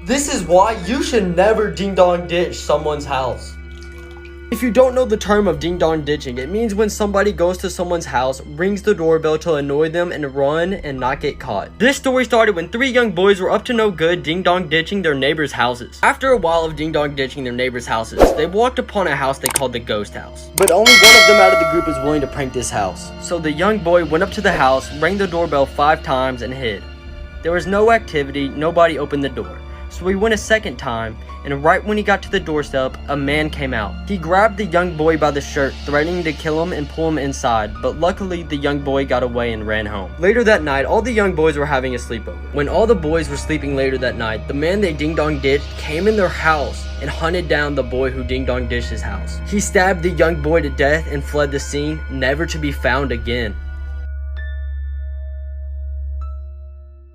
This is why you should never ding-dong ditch someone's house. If you don't know the term of ding-dong ditching, it means when somebody goes to someone's house, rings the doorbell to annoy them and run and not get caught. This story started when 3 young boys were up to no good ding-dong ditching their neighbors' houses. After a while of ding-dong ditching their neighbors' houses, they walked upon a house they called the ghost house. But only one of them out of the group was willing to prank this house. So the young boy went up to the house, rang the doorbell 5 times and hid. There was no activity, nobody opened the door. So he went a second time, and right when he got to the doorstep, a man came out. He grabbed the young boy by the shirt, threatening to kill him and pull him inside, but luckily the young boy got away and ran home. Later that night, all the young boys were having a sleepover. When all the boys were sleeping later that night, the man they ding-dong ditched came in their house and hunted down the boy who ding-dong ditched his house. He stabbed the young boy to death and fled the scene, never to be found again.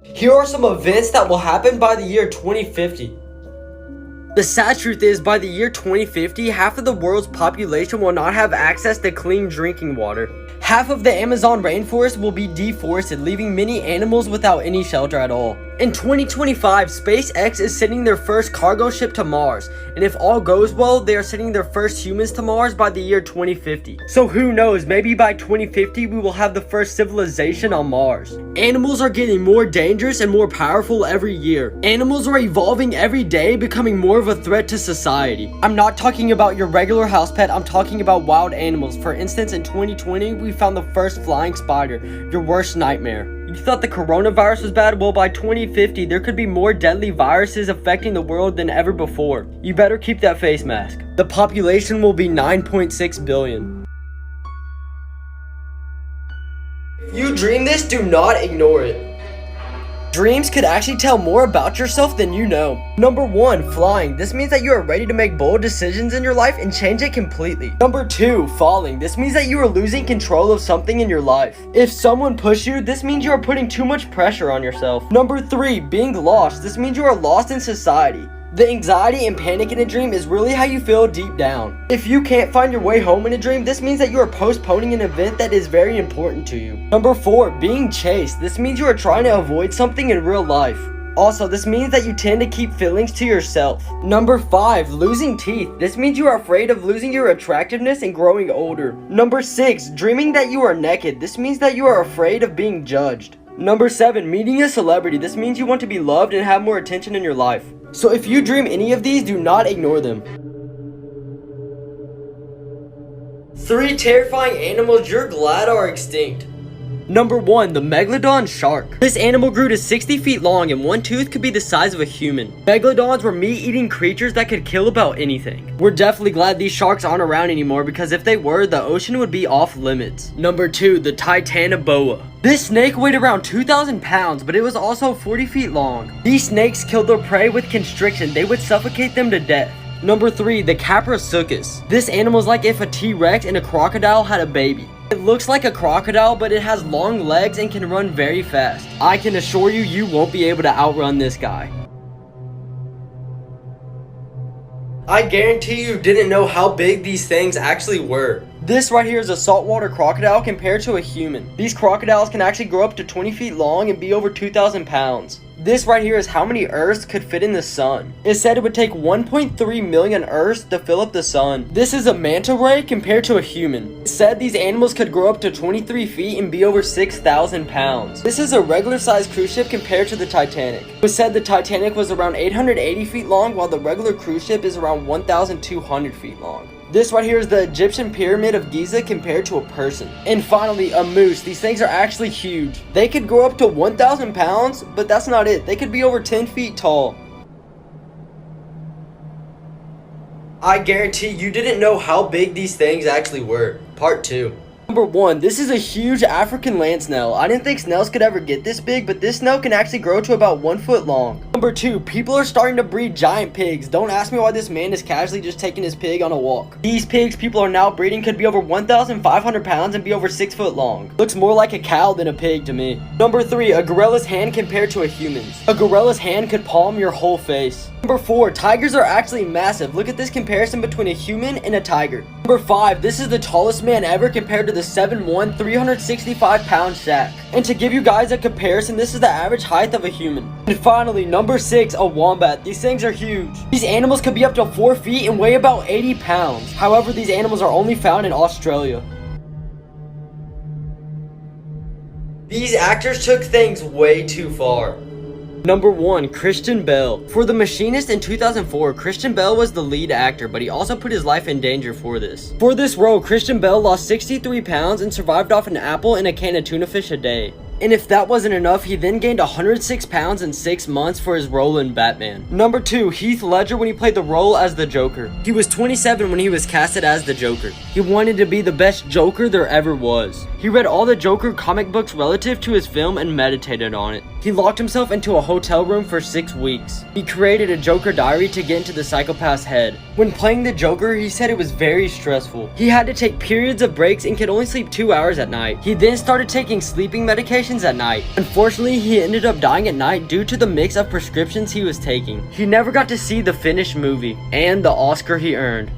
Here are some events that will happen by the year 2050. The sad truth is, by the year 2050, half of the world's population will not have access to clean drinking water. Half of the Amazon rainforest will be deforested, leaving many animals without any shelter at all. In 2025, SpaceX is sending their first cargo ship to Mars, and if all goes well, they are sending their first humans to Mars by the year 2050. So who knows, maybe by 2050 we will have the first civilization on Mars. Animals are getting more dangerous and more powerful every year. Animals are evolving every day, becoming more of a threat to society. I'm not talking about your regular house pet, I'm talking about wild animals. For instance, in 2020, we found the first flying spider, your worst nightmare. You thought the coronavirus was bad? Well, by 2050, there could be more deadly viruses affecting the world than ever before. You better keep that face mask. The population will be 9.6 billion. If you dream this, do not ignore it. Dreams could actually tell more about yourself than you know. Number 1, flying. This means that you are ready to make bold decisions in your life and change it completely. Number 2, falling. This means that you are losing control of something in your life. If someone pushes you, this means you are putting too much pressure on yourself. Number 3, being lost. This means you are lost in society. The anxiety and panic in a dream is really how you feel deep down. If you can't find your way home in a dream, this means that you are postponing an event that is very important to you. Number 4, being chased. This means you are trying to avoid something in real life. Also, this means that you tend to keep feelings to yourself. Number 5, losing teeth. This means you are afraid of losing your attractiveness and growing older. Number 6, dreaming that you are naked. This means that you are afraid of being judged. Number 7, meeting a celebrity. This means you want to be loved and have more attention in your life. So if you dream any of these, do not ignore them. 3 terrifying animals you're glad are extinct. Number 1, the Megalodon shark. This animal grew to 60 feet long and one tooth could be the size of a human. Megalodons were meat-eating creatures that could kill about anything. We're definitely glad these sharks aren't around anymore because if they were, the ocean would be off limits. Number 2, the Titanoboa. This snake weighed around 2,000 pounds, but it was also 40 feet long. These snakes killed their prey with constriction. They would suffocate them to death. Number 3, the Caprosuchus. This animal is like if a T-Rex and a crocodile had a baby. It looks like a crocodile, but it has long legs and can run very fast. I can assure you, you won't be able to outrun this guy. I guarantee you didn't know how big these things actually were. This right here is a saltwater crocodile compared to a human. These crocodiles can actually grow up to 20 feet long and be over 2,000 pounds. This right here is how many Earths could fit in the sun. It said it would take 1.3 million Earths to fill up the sun. This is a manta ray compared to a human. It said these animals could grow up to 23 feet and be over 6,000 pounds. This is a regular sized cruise ship compared to the Titanic. It was said the Titanic was around 880 feet long while the regular cruise ship is around 1,200 feet long. This right here is the Egyptian Pyramid of Giza compared to a person. And finally, a moose. These things are actually huge. They could grow up to 1,000 pounds, but that's not it. They could be over 10 feet tall. I guarantee you didn't know how big these things actually were. Part 2. Number 1, this is a huge African land snail. I didn't think snails could ever get this big, but this snail can actually grow to about 1 foot long. Number 2, people are starting to breed giant pigs. Don't ask me why this man is casually just taking his pig on a walk. These pigs people are now breeding could be over 1,500 pounds and be over 6 foot long. Looks more like a cow than a pig to me. Number 3, a gorilla's hand compared to a human's. A gorilla's hand could palm your whole face. Number 4, tigers are actually massive. Look at this comparison between a human and a tiger. Number 5, this is the tallest man ever compared to the 7'1", 365-pound Shaq. And to give you guys a comparison, this is the average height of a human. And finally, number 6, a wombat. These things are huge. These animals could be up to 4 feet and weigh about 80 pounds. However, these animals are only found in Australia. These actors took things way too far. Number 1, Christian Bale. For The Machinist in 2004, Christian Bale was the lead actor, but he also put his life in danger for this. For this role, Christian Bale lost 63 pounds and survived off an apple and a can of tuna fish a day. And if that wasn't enough, he then gained 106 pounds in 6 months for his role in Batman. Number 2, Heath Ledger when he played the role as the Joker. He was 27 when he was casted as the Joker. He wanted to be the best Joker there ever was. He read all the Joker comic books relative to his film and meditated on it. He locked himself into a hotel room for 6 weeks. He created a Joker diary to get into the psychopath's head. When playing the Joker, he said it was very stressful. He had to take periods of breaks and could only sleep 2 hours at night. He then started taking sleeping medications at night. Unfortunately, he ended up dying at night due to the mix of prescriptions he was taking. He never got to see the finished movie and the Oscar he earned.